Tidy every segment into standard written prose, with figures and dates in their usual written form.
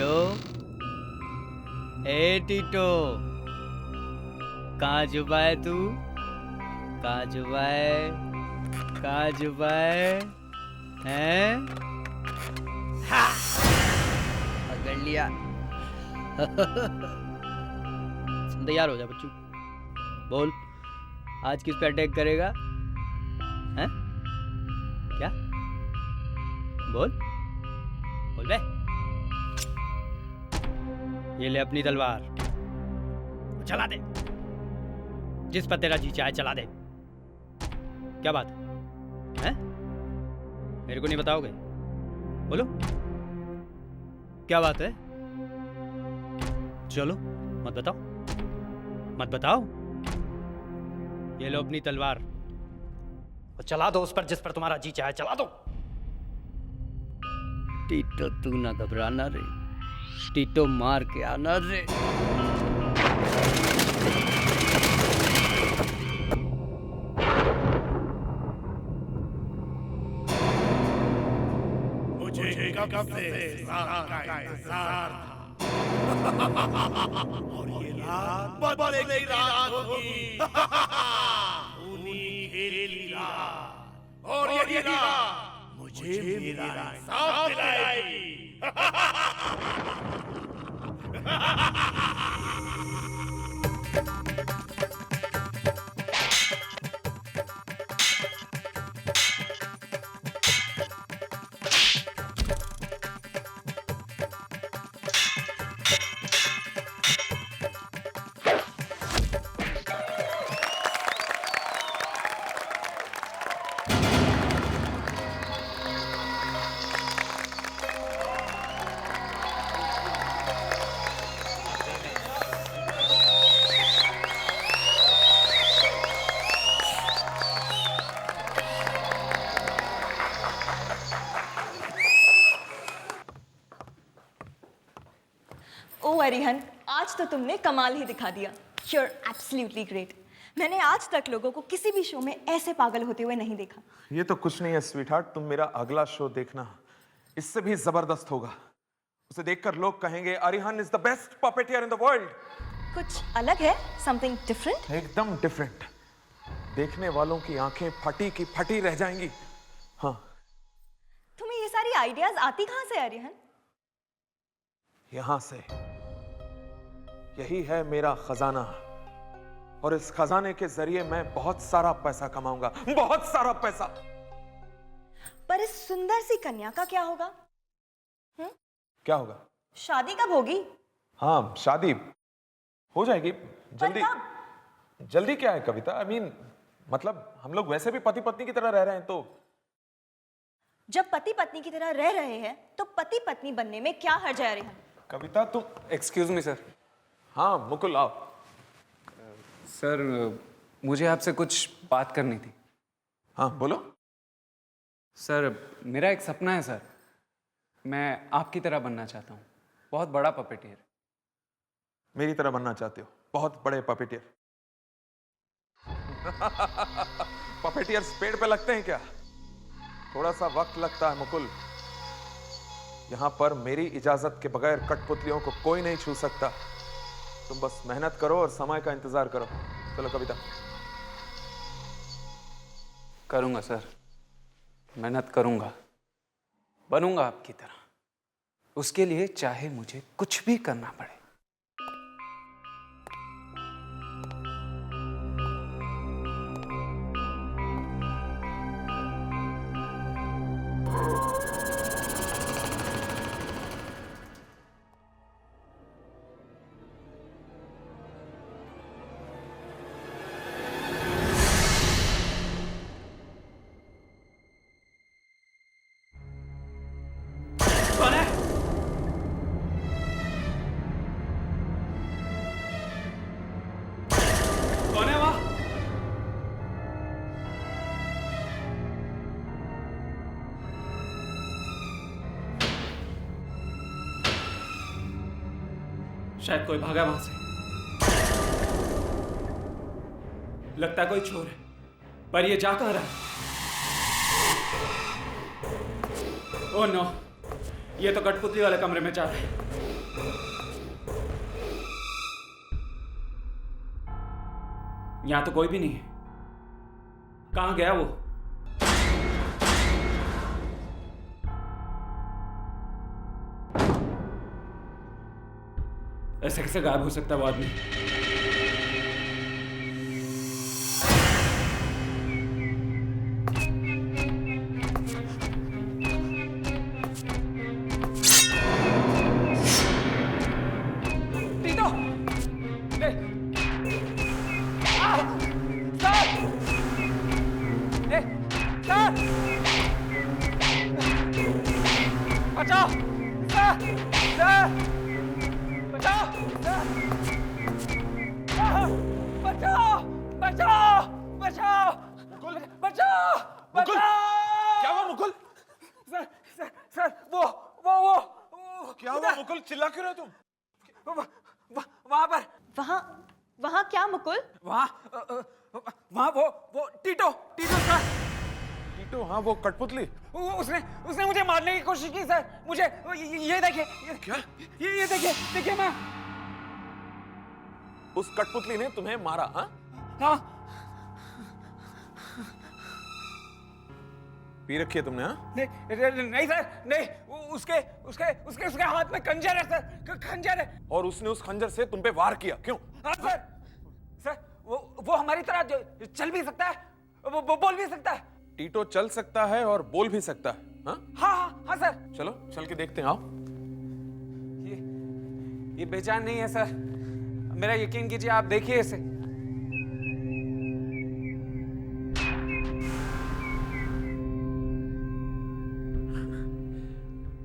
टीटो, ए टीटो, कहाँ छुपा है तू? कहाँ छुपा है? कहाँ छुपा है? हैं? पकड़ लिया। तैयार हो जा बच्चू। बोल, आज किस पे अटैक करेगा? हैं? क्या? बोल, बोल बे। ये ले अपनी तलवार, चला दे। जिस पर तेरा जी चाहे चला दे। क्या बात है? मेरे को नहीं बताओगे? बोलो, क्या बात है? चलो, मत बताओ, मत बताओ। ये लो अपनी तलवार और चला दो उस पर जिस पर तुम्हारा जी चाहे चला दो। टीटो तू ना घबराना रे, टीटो मार के आना रे। मुझे कब से इस रात का इंतजार था। और ये रात बदले की रात होगी। खूनी खेल की रात। और यही रात मुझे मेरा इंसाफ दिलाएगी। ओ अरिहन, आज तो तुमने कमाल ही दिखा दिया। You're absolutely great. मैंने आज तक लोगों को किसी भी शो में ऐसे पागल होते हुए नहीं देखा। ये तो कुछ नहीं है स्वीटहार्ट, तुम मेरा अगला शो देखना, इससे भी जबरदस्त होगा। उसे देखकर लोग कहेंगे Arihan is the best puppeteer in the world. कुछ अलग है, something different? एकदम डिफरेंट। देखने वालों की आंखें फटी की फटी रह जाएंगी। हाँ, तुम्हें ये सारी आइडियाज आती कहाँ से अरिहन? यहां से। यही है मेरा खजाना, और इस खजाने के जरिए मैं बहुत सारा पैसा कमाऊंगा, बहुत सारा पैसा। पर इस सुंदर सी कन्या का क्या होगा? क्या होगा? शादी कब होगी? हाँ, शादी हो जाएगी जल्दी। पर कब? जल्दी क्या है कविता? आई मीन मतलब हम लोग वैसे भी पति पत्नी की तरह रह रहे हैं, तो जब पति पत्नी की तरह रह रहे हैं तो पति पत्नी बनने में क्या हर्ज है अरिहन? कविता तुम। Excuse me sir. हाँ मुकुल आओ। सर मुझे आपसे कुछ बात करनी थी। हाँ बोलो। सर मेरा एक सपना है सर, मैं आपकी तरह बनना चाहता हूँ, बहुत बड़ा पपेटियर। मेरी तरह बनना चाहते हो? बहुत बड़े पपेटियर। पपेटियर्स पेड़ पे लगते हैं क्या? थोड़ा सा वक्त लगता है मुकुल। यहां पर मेरी इजाजत के बगैर कठपुतलियों को कोई नहीं छू सकता। तुम बस मेहनत करो और समय का इंतजार करो। चलो कविता। करूँगा सर, मेहनत करूँगा, बनूंगा आपकी तरह। उसके लिए चाहे मुझे कुछ भी करना पड़े। शायद कोई भागा वहां से, लगता है कोई चोर है, पर ये जा कहाँ रहा है? ओह नो, ये तो कठपुतली वाले कमरे में जा रहा है। यहाँ तो कोई भी नहीं है। कहाँ गया वो? ऐसे कैसे गायब हो सकता है वो आदमी? टीटो! ले! सर! ले! सर! बचाओ! सर! सर! बचाओ! सर! बचाओ! बचाओ! बचाओ! बचाओ! मुकुल! बचाओ! क्या हुआ मुकुल? सर सर सर वो क्या हुआ मुकुल? चिल्ला क्यों रहे हो तुम? वहां पर वहाँ वहाँ क्या मुकुल? वहां वहां वो टीटो टीटो सर। टीटो? हाँ, वो कठपुतली। उसने उसने मुझे मारने की कोशिश की सर। मुझे ये देखिए। क्या? ये देखिए देखिए मैं। उस कठपुतली ने तुम्हें मारा? हाँ, हाँ पी रखी है तुमने? हाँ, नहीं सर नहीं। उसके उसके उसके उसके हाथ में खंजर है सर। खंजर है। और उसने उस खंजर से तुम पे वार किया, क्यों? हाँ सर। सर वो हमारी तरह चल भी सकता है, वो बोल भी सकता है। टीटो चल सकता है और बोल भी सकता है? हाँ, हाँ हाँ हाँ सर। चलो चल के देखते हैं, आओ। ये बेजान नहीं है सर, मेरा यकीन कीजिए, आप देखिए इसे।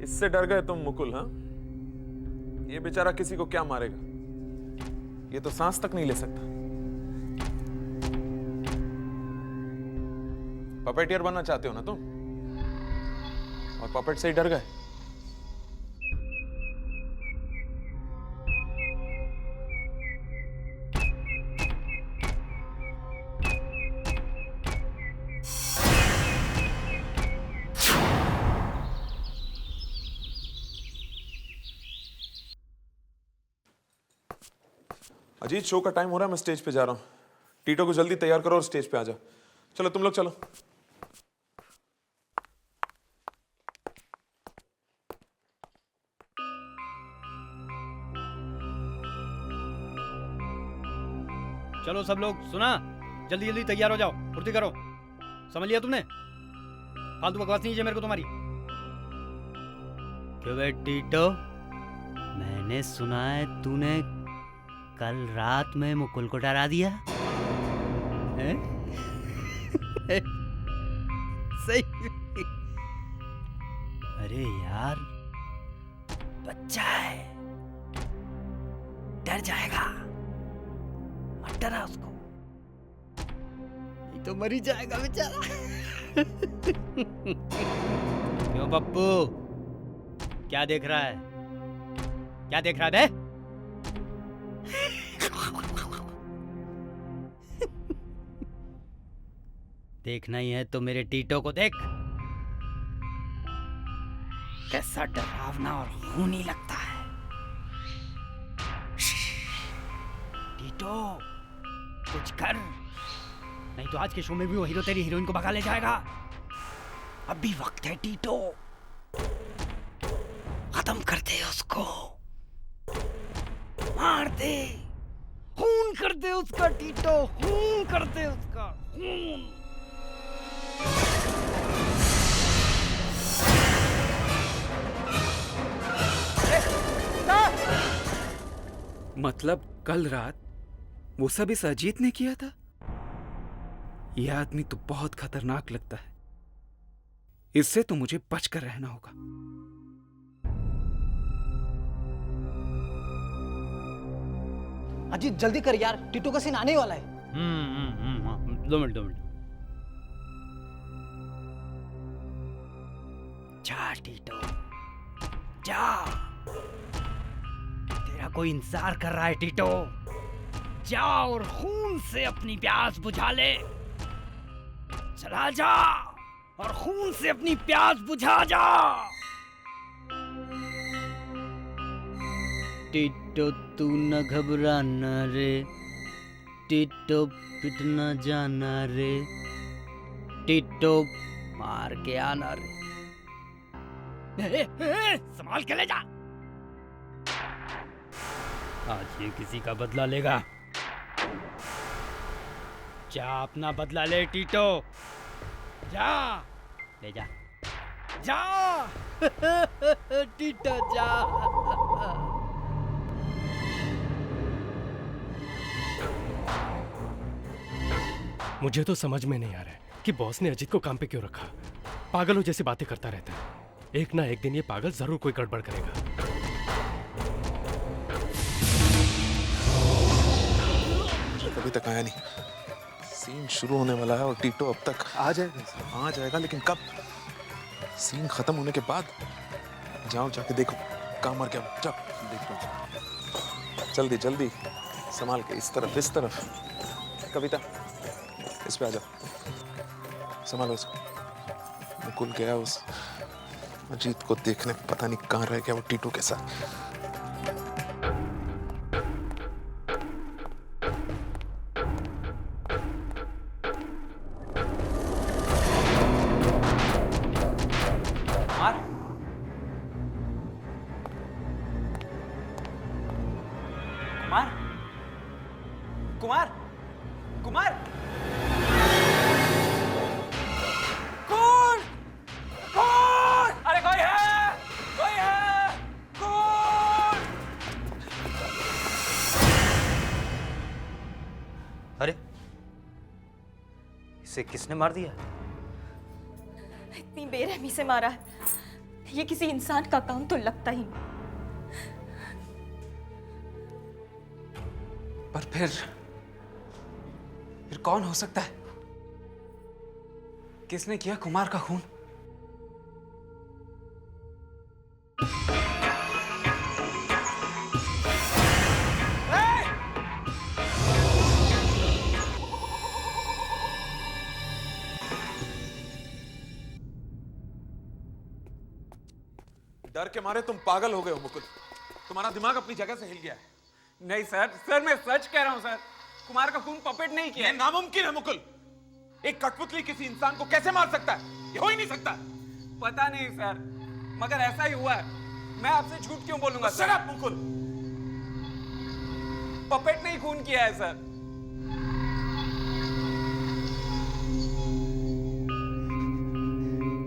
इससे डर गए तुम मुकुल? हाँ, ये बेचारा किसी को क्या मारेगा? ये तो सांस तक नहीं ले सकता। पपेटियर बनना चाहते हो ना तुम? और पपेट से ही डर गए? अजीत, शो का टाइम हो रहा है, मैं स्टेज पे जा रहा हूँ। टीटो को जल्दी तैयार करो और स्टेज पे आ जाओ। चलो तुम लोग चलो। चलो सब लोग, सुना? जल्दी जल्दी तैयार हो जाओ, फुर्ती करो। समझ लिया तुमने? फालतू बकवास नहीं है मेरे को तुम्हारी। क्यों बे टीटो, मैंने सुना है तूने कल रात में मुकुल को डरा दिया हैं? सही? अरे यार, बच्चा है, डर जाएगा, मत डरा उसको, नहीं तो मर ही जाएगा बेचारा। क्यों पप्पू, क्या देख रहा है? क्या देख रहा है बे? देखना ही है तो मेरे टीटो को देख, कैसा डरावना और खूनी लगता है। टीटो, कुछ कर, नहीं तो आज के शो में भी वो हीरो तेरी हीरोइन को भगा ले जाएगा। अभी वक्त है टीटो, खत्म कर दे उसको, मार दे, खून कर दे उसका टीटो, खून कर दे उसका खून। मतलब कल रात वो सब इस अजीत ने किया था? यह आदमी तो बहुत खतरनाक लगता है, इससे तो मुझे बचकर रहना होगा। अजीत जल्दी कर यार, टीटू का सीन आने वाला है। 2 मिनट। जा टीटो, जा, तेरा कोई इंतजार कर रहा है टीटो। जा और खून से अपनी प्यास बुझा ले, चला जा और खून से अपनी प्यास बुझा जा। टीटो तू न घबराना रे, टीटो पिटना जाना रे, टिट्टो मार के आना रे। संभाल के ले जा। आज ये किसी का बदला लेगा। जा अपना बदला ले टिट्टो, जा ले जा, जा टिट्टो जा। मुझे तो समझ में नहीं आ रहा है कि बॉस ने अजीत को काम पे क्यों रखा। पागलों जैसी बातें करता रहता है। एक ना एक दिन ये पागल जरूर कोई गड़बड़ करेगा। अभी तक आया नहीं। सीन शुरू होने वाला है और टीटो अब तक आ जाएगा, लेकिन कब? सीन खत्म होने के बाद। जाओ जाके देखो कहाँ मर गया। जाओ देखो, जल्दी जल्दी संभाल के, इस तरफ। कविता इस पे आ जाओ, संभालो उसको। मुकुल गया उस अजीत को देखने, पता नहीं कहाँ रह गया वो टीटू के साथ। कुमार, कुमार, कौन? अरे कोई है, कौन? अरे इसे किसने मार दिया? इतनी बेरहमी से मारा है, ये किसी इंसान का काम तो लगता ही नहीं। पर फिर कौन हो सकता है? किसने किया कुमार का खून? डर के मारे तुम पागल हो गए हो मुकुल। तुम्हारा दिमाग अपनी जगह से हिल गया है। नहीं सर, मैं सच कह रहा हूं सर। कुमार का खून पपेट नहीं किया। ये नामुमकिन है मुकुल। एक कठपुतली किसी इंसान को कैसे मार सकता है? ये हो ही नहीं सकता। पता नहीं सर, मगर ऐसा ही हुआ है। मैं आपसे झूठ क्यों बोलूंगा sir? Shut up Mukul. Puppet ने ही खून किया है सर।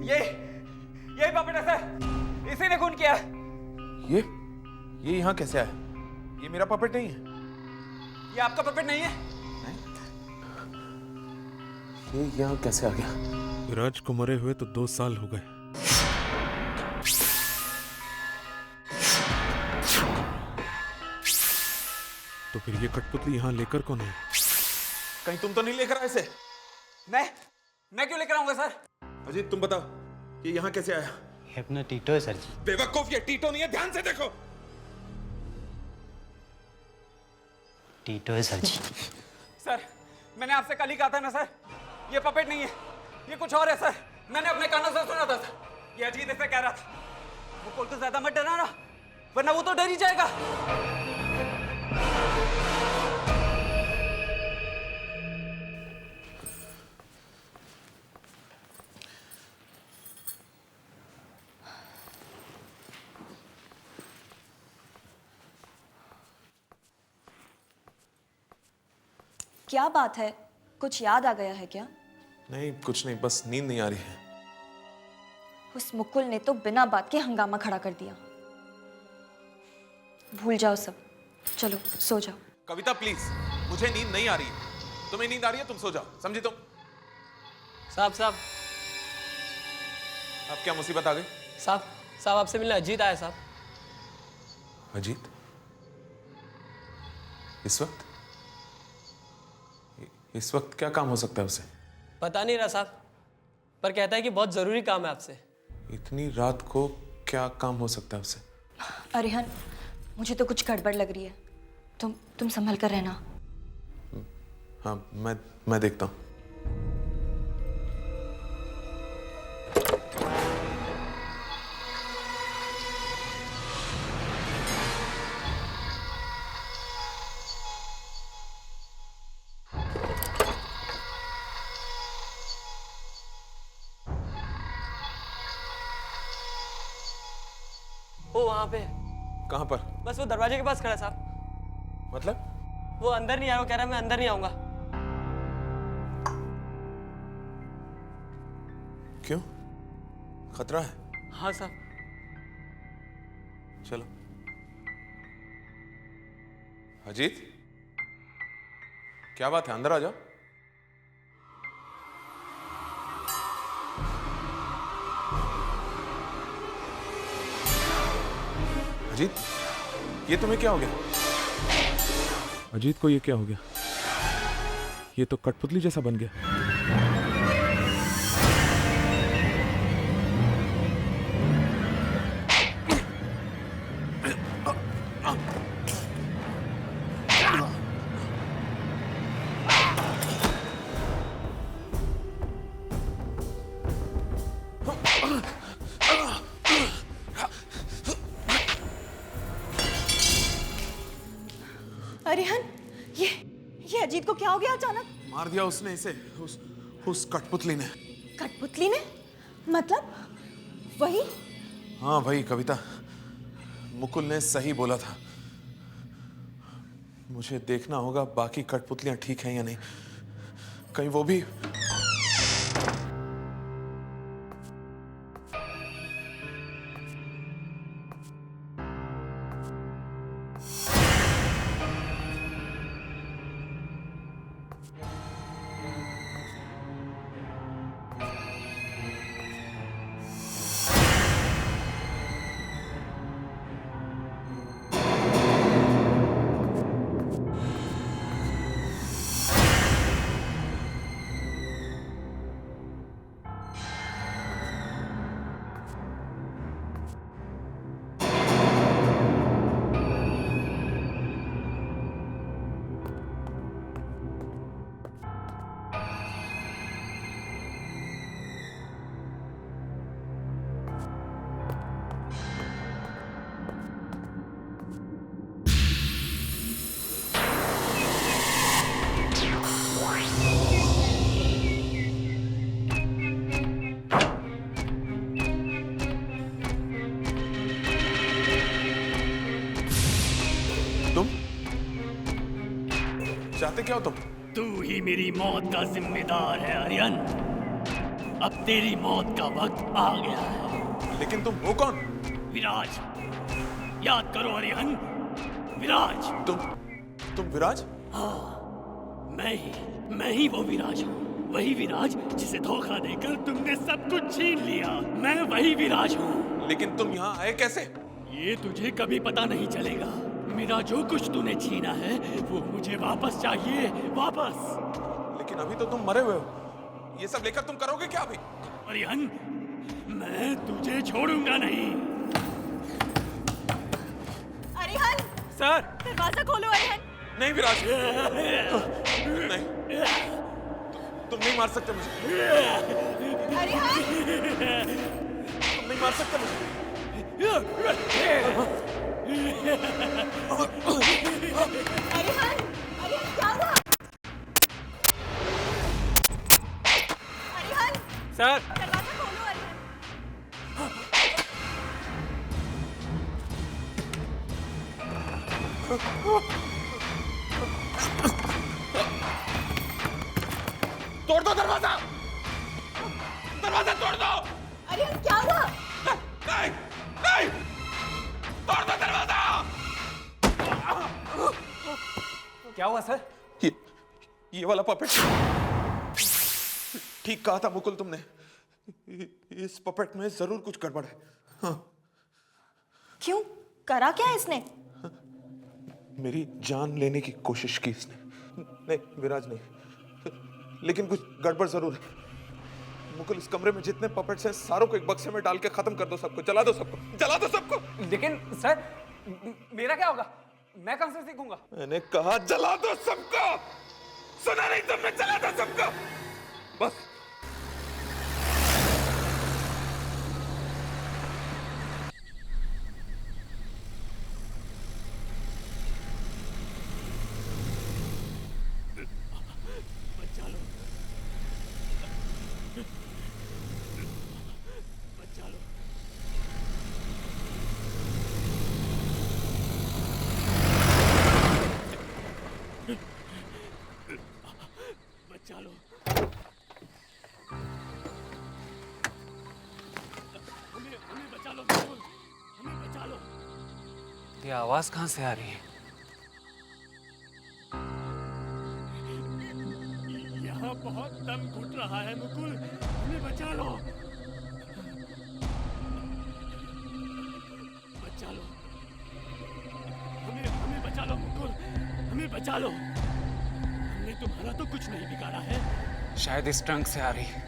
यही पपेट है सर, इसी ने खून किया। ये यहाँ कैसे आया? ये मेरा पपेट नहीं है। ये आपका पपेट नहीं है? ये यहाँ कैसे आ गया? विराज को मरे हुए तो 2 साल हो गए। तो फिर ये कठपुतली यहाँ लेकर कौन है? कहीं तुम तो नहीं लेकर आए इसे? मैं क्यों लेकर आऊंगा सर? अजीत तुम बताओ, ये यहाँ कैसे आया? ये अपना टीटो है सर जी। बेवकूफ, ये टीटो नहीं है, ध्यान से देखो। टीटो है सर जी। सर, मैंने आपसे कल ही कहा था ना सर, ये पपेट नहीं है, ये कुछ और है सर। मैंने अपने कानों से सुना था सर। ये अजीत ऐसे कह रहा था। मुकुल को ज्यादा मत डराना, वरना वो तो डर ही जाएगा। क्या बात है, कुछ याद आ गया है क्या? नहीं कुछ नहीं, बस नींद नहीं आ रही है। उस मुकुल ने तो बिना बात के हंगामा खड़ा कर दिया। भूल जाओ सब, चलो सो जाओ। कविता प्लीज, मुझे नींद नहीं आ रही है। तुम्हें नींद आ रही है, तुम सो जाओ, समझी तुम? साहब अब क्या मुसीबत आ गई? साहब आपसे मिलने अजीत आया साहब। अजीत? इस वक्त क्या काम हो सकता है उसे? पता नहीं रहा साहब, पर कहता है कि बहुत जरूरी काम है आपसे। इतनी रात को क्या काम हो सकता है उसे? अरिहन, मुझे तो कुछ गड़बड़ लग रही है। तुम संभल कर रहना। हाँ मैं देखता हूँ। वो वहाँ पे। कहाँ पर? बस वो दरवाजे के पास खड़ा है साहब। मतलब? वो अंदर नहीं आया, वो कह रहा है मैं अंदर नहीं आऊंगा। क्यों? खतरा है? हाँ साहब। चलो। अजीत, क्या बात है? अंदर आ जाओ। अजीत, ये तुम्हें क्या हो गया? अजीत को ये क्या हो गया? ये तो कठपुतली जैसा बन गया। अरिहन, ये अजीत को क्या हो गया अचानक? मार दिया उसने इसे, उस कठपुतली ने। कठपुतली ने? मतलब वही? हाँ वही कविता, मुकुल ने सही बोला था। मुझे देखना होगा बाकी कठपुतलियां ठीक हैं या नहीं, कहीं वो भी। चाहते क्या हो तुम? तू ही मेरी मौत का जिम्मेदार है आर्यन। अब तेरी मौत का वक्त आ गया है। लेकिन तुम हो कौन? विराज, याद करो आर्यन, विराज। तुम विराज? हाँ, मैं ही वो विराज हूँ। वही विराज जिसे धोखा देकर तुमने सब कुछ छीन लिया। मैं वही विराज हूँ। लेकिन तुम यहाँ आए कैसे? ये तुझे कभी पता नहीं चलेगा। मेरा जो कुछ तूने छीना है वो मुझे वापस चाहिए, वापस। लेकिन अभी तो तुम मरे हुए हो, ये सब लेकर तुम करोगे क्या अभी? अरिहन, मैं तुझे छोड़ूंगा नहीं। अरिहन! सर! दरवाजा खोलो अरिहन! नहीं विराज, नहीं, तुम नहीं मार सकते मुझे। अरिहन! तुम नहीं मार सकते मुझे। अरिहन! अरिहन क्या हुआ? अरिहन! सर! दरवाजा खोलो अरिहन! तोड़ दो दरवाजा! दरवाजा तोड़ दो! अरिहन क्या हुआ? नहीं! नहीं! तोड़ दो दरवाजा! क्या हुआ सर? ये वाला पपेट। ठीक कहा था मुकुल तुमने, इस पपेट में जरूर कुछ गड़बड़ है। हाँ। क्यों? करा क्या इसने? मेरी जान लेने की कोशिश की इसने। नहीं विराज नहीं, लेकिन कुछ गड़बड़ जरूर है। मुकुल, इस कमरे में जितने पपेट्स हैं सारों को एक बक्से में डाल के खत्म कर दो, सबको जला दो, सबको जला दो, सबको। लेकिन सर, मेरा क्या होगा? मैं कहां से सीखूंगा? मैंने कहा जला दो सबको। सुना नहीं तुमने? जला दो सबको बस। बचा लो, बचा लो। ये आवाज कहाँ से आ रही है? यहाँ बहुत दम घुट रहा है मुकुल, हमें बचा लो। बचा लो, हमें बचा लो मुकुल, हमें बचा लो। हमने तुम्हारा तो कुछ नहीं बिगाड़ा है। शायद इस ट्रंक से आ रही है।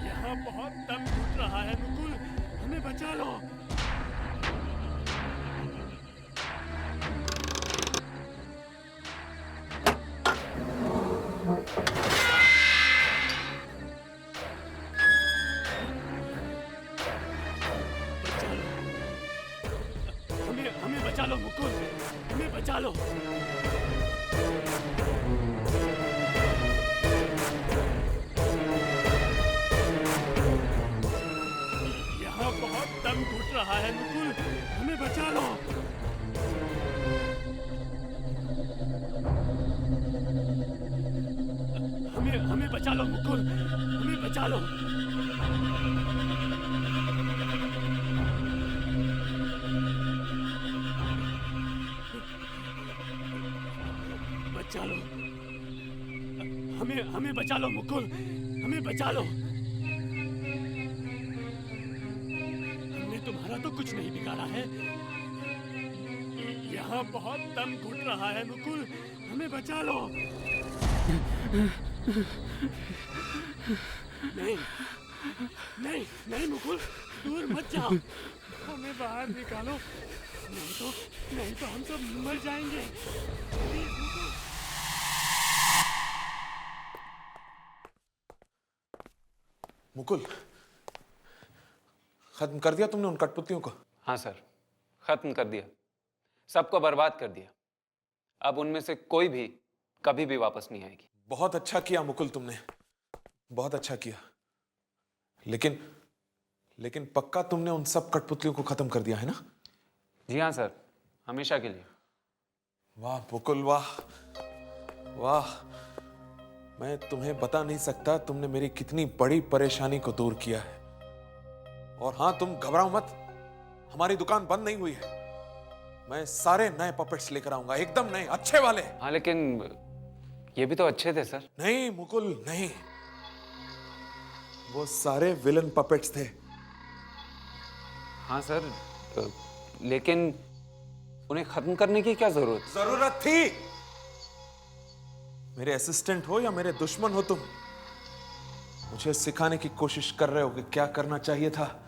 यहाँ बहुत दम घुट रहा है मुकुल, हमें बचा लो। हमें बचा लो मुकुल, हमें बचा लो। यहाँ बहुत दम घुट रहा है मुकुल, हमें बचा लो। हमें बचा लो मुकुल, हमें बचा लो। बचा लो, हमें बचा लो मुकुल, हमें बचा लो। हमने तुम्हारा तो कुछ नहीं बिगाड़ा है। यहाँ बहुत दम घुट रहा है मुकुल, हमें बचा लो। नहीं नहीं नहीं मुकुल, दूर मत जाओ, हमें बाहर निकालो, नहीं तो हम सब मर जाएंगे। प्लीज मुकुल। मुकुल, खत्म कर दिया तुमने उन कठपुतलियों को? हाँ सर, खत्म कर दिया, सबको बर्बाद कर दिया। अब उनमें से कोई भी कभी भी वापस नहीं आएगी। बहुत अच्छा किया मुकुल, तुमने बहुत अच्छा किया। लेकिन पक्का तुमने उन सब कठपुतलियों को खत्म कर दिया है ना? जी हाँ सर, हमेशा के लिए। वाह मुकुल, वाह वाह। मैं तुम्हें बता नहीं सकता तुमने मेरी कितनी बड़ी परेशानी को दूर किया है। और हाँ, तुम घबराओ मत, हमारी दुकान बंद नहीं हुई है। मैं सारे नए पपेट्स लेकर आऊंगा, एकदम नए, अच्छे वाले। हाँ लेकिन ये भी तो अच्छे थे सर। नहीं मुकुल नहीं, वो सारे विलन पपेट्स थे। हाँ सर, लेकिन उन्हें खत्म करने की क्या जरूरत थी? मेरे असिस्टेंट हो या मेरे दुश्मन हो तुम, मुझे सिखाने की कोशिश कर रहे हो कि क्या करना चाहिए था।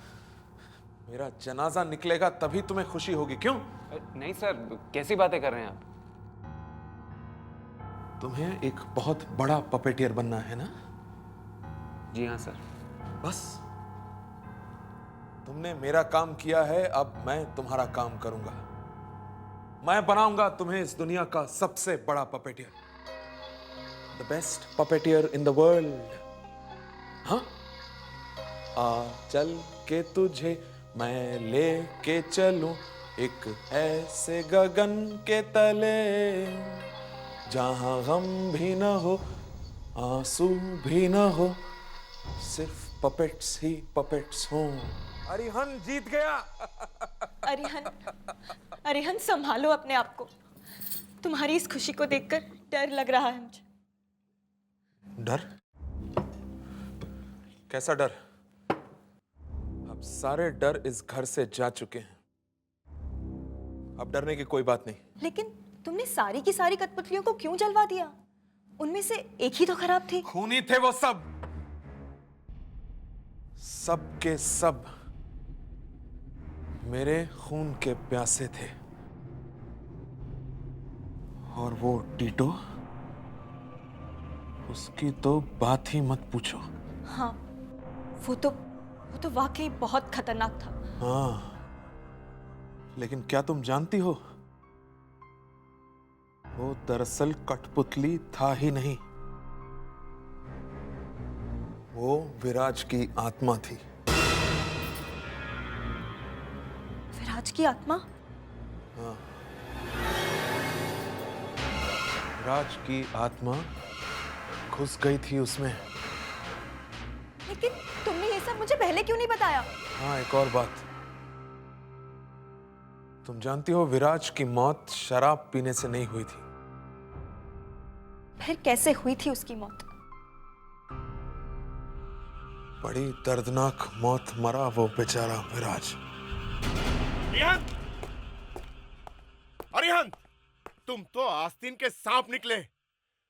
मेरा जनाजा निकलेगा तभी तुम्हें खुशी होगी, क्यों? नहीं सर, कैसी बातें कर रहे हैं आप? तुम्हें एक बहुत बड़ा पपेटियर बनना है ना? जी हाँ सर। बस तुमने मेरा काम किया है, अब मैं तुम्हारा काम करूंगा। मैं बनाऊंगा तुम्हें इस दुनिया का सबसे बड़ा puppeteer, the best puppeteer in the world. हाँ, आ चल के तुझे मैं लेके चलूं एक ऐसे गगन के तले, जहां गम भी न हो, आंसू भी न हो, सिर्फ पपेट्स ही पपेट्स हों। अरिहन जीत गया। अरिहन संभालो अपने आप को। तुम्हारी इस खुशी को देखकर डर लग रहा है मुझे। डर? कैसा डर? अब सारे डर इस घर से जा चुके हैं, अब डरने की कोई बात नहीं। लेकिन तुमने सारी की सारी कठपुतलियों को क्यों जलवा दिया? उनमें से एक ही तो खराब थी। खूनी थे वो सब के सब मेरे खून के प्यासे थे। और वो टीटो, उसकी तो बात ही मत पूछो। हाँ, वो तो वाकई बहुत खतरनाक था। हाँ, लेकिन क्या तुम जानती हो, वो दरअसल कठपुतली था ही नहीं, वो विराज की आत्मा थी। विराज की आत्मा? हाँ, विराज की आत्मा घुस गई थी उसमें। लेकिन तुमने ये सब मुझे पहले क्यों नहीं बताया? हाँ, एक और बात, तुम जानती हो विराज की मौत शराब पीने से नहीं हुई थी। फिर कैसे हुई थी उसकी मौत? बड़ी दर्दनाक मौत मरा वो बेचारा विराज। अरिहंत! अरिहंत! तुम तो आस्तीन के सांप निकले।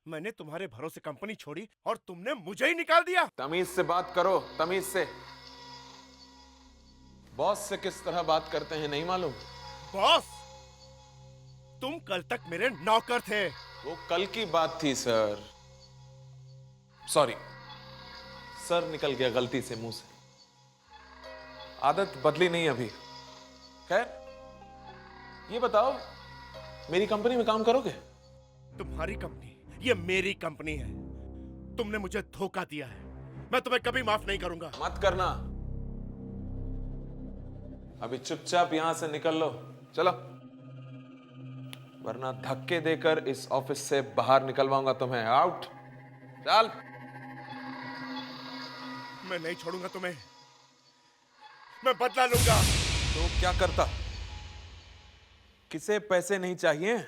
मैंने तुम्हारे भरोसे कंपनी छोड़ी और तुमने मुझे ही निकाल दिया। तमीज से बात करो, तमीज से। बॉस से किस तरह बात करते हैं नहीं मालूम? बॉस, तुम कल तक मेरे नौकर थे। वो कल की बात थी सर। सॉरी सर, निकल गया गलती से मुंह से। आदत बदली नहीं अभी। खैर, ये बताओ मेरी कंपनी में काम करोगे? तुम्हारी कंपनी, ये मेरी कंपनी है। तुमने मुझे धोखा दिया है, मैं तुम्हें कभी माफ नहीं करूंगा। मत करना। अभी चुपचाप यहां से निकल लो, चलो, वरना धक्के देकर इस ऑफिस से बाहर निकलवाऊंगा तुम्हें। आउट, चल। मैं नहीं छोड़ूंगा तुम्हें, मैं बदला लूंगा। तो क्या करता? किसे पैसे नहीं चाहिए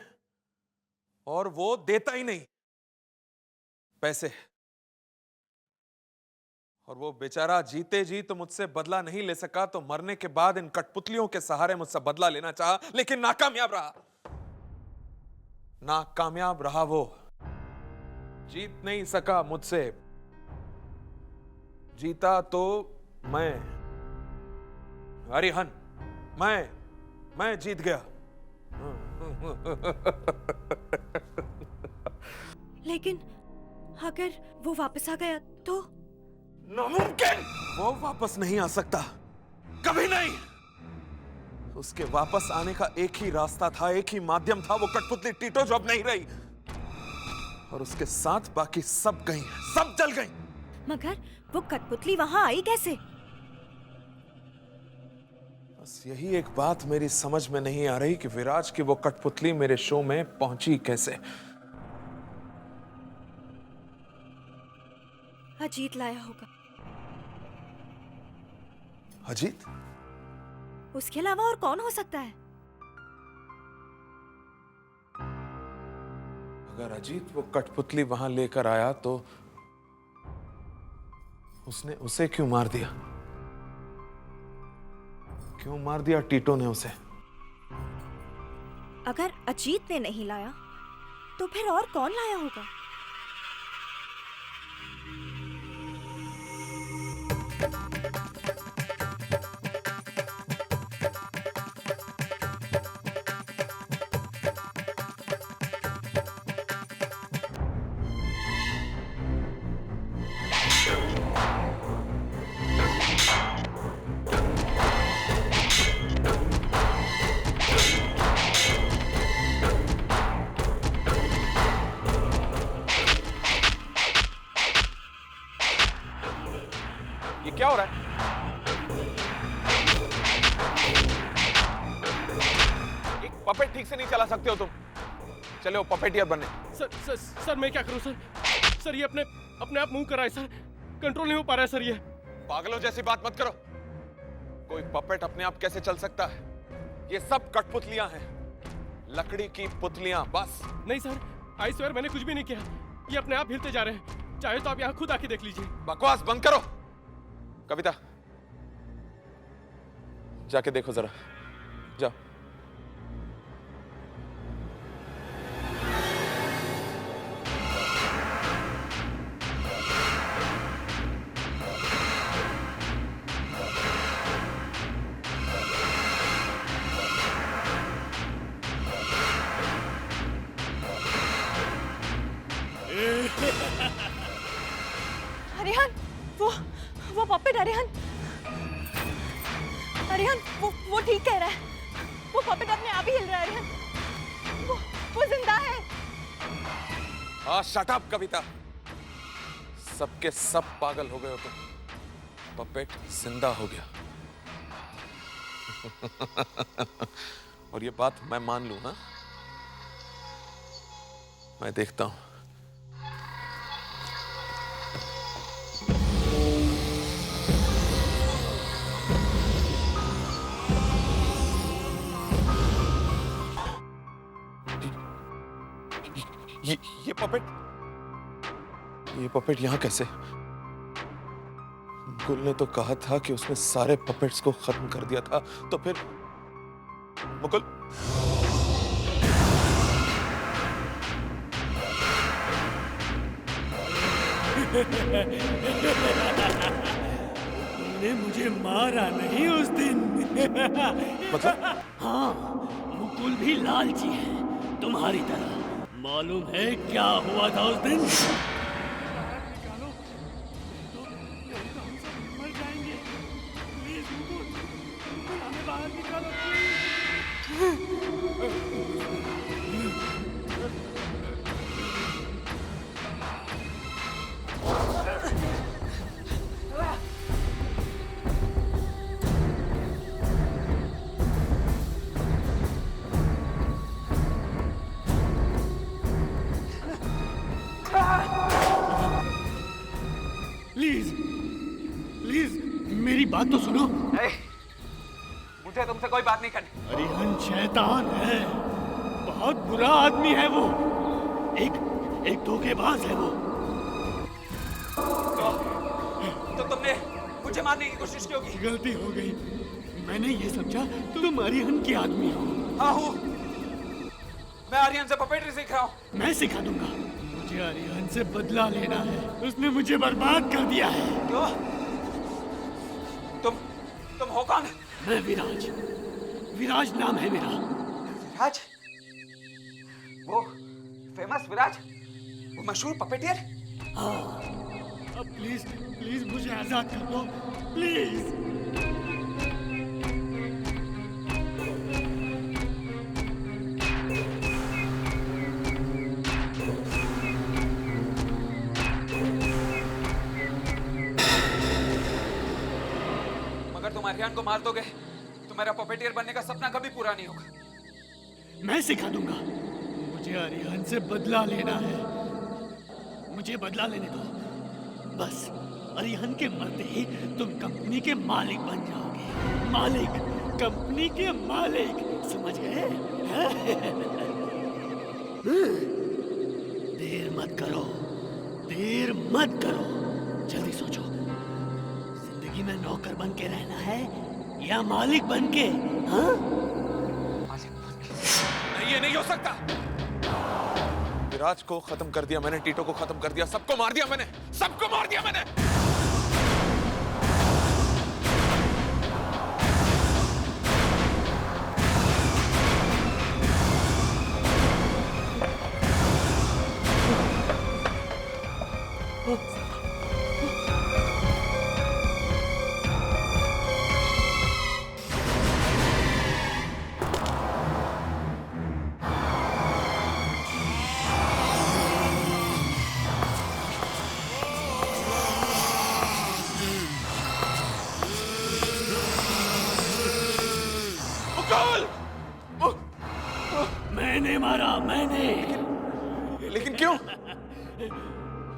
और वो देता ही नहीं पैसे, और वो बेचारा जीते जी तो मुझसे बदला नहीं ले सका, तो मरने के बाद इन कठपुतलियों के सहारे मुझसे बदला लेना चाहा, लेकिन नाकामयाब रहा। नाकामयाब रहा वो, जीत नहीं सका मुझसे। जीता तो मैं, अरिहन, मैं जीत गया। लेकिन अगर वो वापस आ गया तो? नामुमकिन! वो वापस नहीं आ सकता, कभी नहीं। उसके वापस आने का एक ही रास्ता था, एक ही माध्यम था, वो कठपुतली टीटो जो अब नहीं रही, और उसके साथ बाकी सब गई, सब जल गई। मगर वो कठपुतली वहां आई कैसे? बस यही एक बात मेरी समझ में नहीं आ रही कि विराज की वो कठपुतली मेरे शो में पहुंची कैसे। अजीत लाया होगा। अजीत? उसके अलावा और कौन हो सकता है? अगर अजीत वो कठपुतली वहां लेकर आया तो उसने उसे क्यों मार दिया? क्यों मार दिया टीटो ने उसे? अगर अजीत ने नहीं लाया तो फिर और कौन लाया होगा? ये क्या हो रहा है? एक पपेट ठीक से नहीं चला सकते हो तुम? चले हो पपेटियर बनने। सर मैं क्या करूं सर? सर ये अपने आप मूव कर रहा है सर, कंट्रोल नहीं हो पा रहा है सर। ये पागलों जैसी बात मत करो। कोई पपेट अपने आप कैसे चल सकता है? ये सब कठपुतलियां हैं, लकड़ी की पुतलियां, बस। नहीं सर, आई स्वेयर मैंने कुछ भी नहीं किया। ये अपने आप हिलते जा रहे हैं, चाहे तो आप यहाँ खुद आके देख लीजिए। बकवास बंद करो। कविता, जाके देखो जरा, जाओ। अरिहन, वो पपेट अरिहन वो ठीक कह रहा है। वो पपेट अपने आप ही हिल रहा है अरिहन। वो जिंदा है। हाँ, शट अप कविता। सबके सब पागल हो गए हो तुम। पपेट जिंदा हो गया। और ये बात मैं मान लूं? हाँ, मैं देखता हूं। ये पपेट यहाँ कैसे? गुल ने तो कहा था कि उसने सारे पपेट्स को खत्म कर दिया था, तो फिर मुकुल तुमने मुझे मारा नहीं उस दिन। मतलब? हाँ, मुकुल भी लालची है तुम्हारी तरह। मालूम है क्या हुआ था उस दिन? निकालो, नहीं तो हम सब मर जाएंगे। प्लीज मुकुल, हमें बाहर निकालो। प्लीज प्लीज मेरी बात तो सुनो। मुझे तुमसे कोई बात नहीं करनी। अरिहन शैतान है, बहुत बुरा आदमी है वो। एक धोखेबाज है वो। तो तुमने मुझे मारने की कोशिश क्यों की? गलती हो गई, मैंने ये समझा तुम अरिहन के आदमी हो। हाँ हूँ, मैं आर्यन से पपेटरी सीख रहा हूँ। मैं सिखा दूंगा। मुझे अरिहन से बदला लेना है, उसने मुझे बर्बाद कर दिया है। क्यों? तुम हो कौन? मैं विराज, विराज नाम है मेरा। विराज? वो फेमस विराज, वो मशहूर पपेटियर? हाँ, अब प्लीज प्लीज मुझे आजाद कर दो, प्लीज। तुम आर्यन को मार दोगे तो मेरा पपेटियर बनने का सपना कभी पूरा नहीं होगा। मैं सिखा दूंगा। मुझे आर्यन से बदला लेना है, मुझे बदला लेने दो बस। आर्यन के मरते ही तुम कंपनी के मालिक बन जाओगे। मालिक, कंपनी के मालिक, समझ गए? देर मत करो, देर मत करो, जल्दी सोचो। जिंदगी में नौकर बन के रहना है या मालिक बन के? हाँ? मालिक बन के? नहीं, ये नहीं हो सकता। विराज को खत्म कर दिया मैंने, टीटो को खत्म कर दिया, सबको मार दिया मैंने, सबको मार दिया मैंने। मैंने मारा, मैंने। लेकिन क्यों?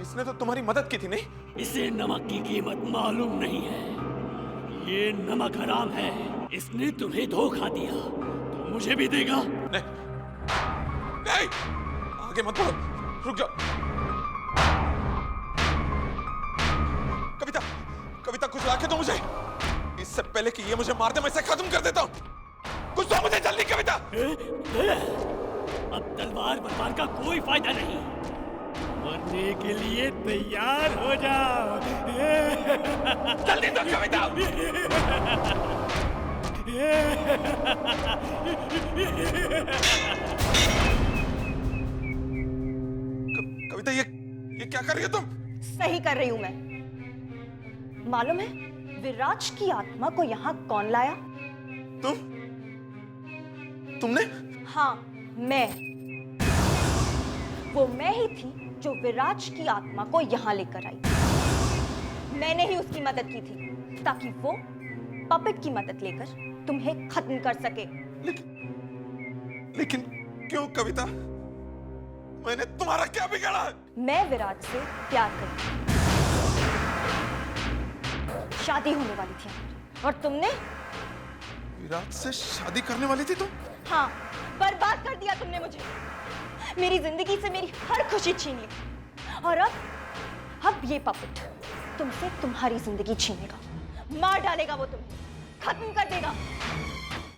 इसने तो तुम्हारी मदद की थी, नहीं? इसे नमक की कीमत मालूम नहीं है। ये नमक हराम है। इसने तुम्हें धोखा दिया तो मुझे भी देगा। नहीं, नहीं, आगे मत बढ़ो, रुक जाओ। कविता, कविता कुछ लाके दो मुझे। इससे पहले कि ये मुझे मार दे मैं इसे खत्म कर देता हूँ। कुछ दो मुझे जल्दी कविता। अब तलवार बरबार का कोई फायदा नहीं। मरने के लिए तैयार हो जाओ। जल्दी दो कविता। कविता ये क्या कर रही हो तुम? सही कर रही हूं मैं। मालूम है विराज की आत्मा को यहाँ कौन लाया? तुमने? हाँ, मैं। वो मैं ही थी जो विराज की आत्मा को यहाँ लेकर आई। मैंने ही उसकी मदद की थी ताकि वो पपेट की मदद लेकर तुम्हें खत्म कर सके। लेकिन क्यों कविता? मैंने तुम्हारा क्या बिगाड़ा? मैं विराज से प्यार करती हूँ। शादी होने वाली थी और तुमने? विराज से शादी करने वाली थी तुम? हाँ, बर्बाद कर दिया तुमने मुझे। मेरी जिंदगी से मेरी हर खुशी छीन ली, और अब ये पपेट तुमसे तुम्हारी जिंदगी छीनेगा, मार डालेगा वो तुम्हें, खत्म कर देगा।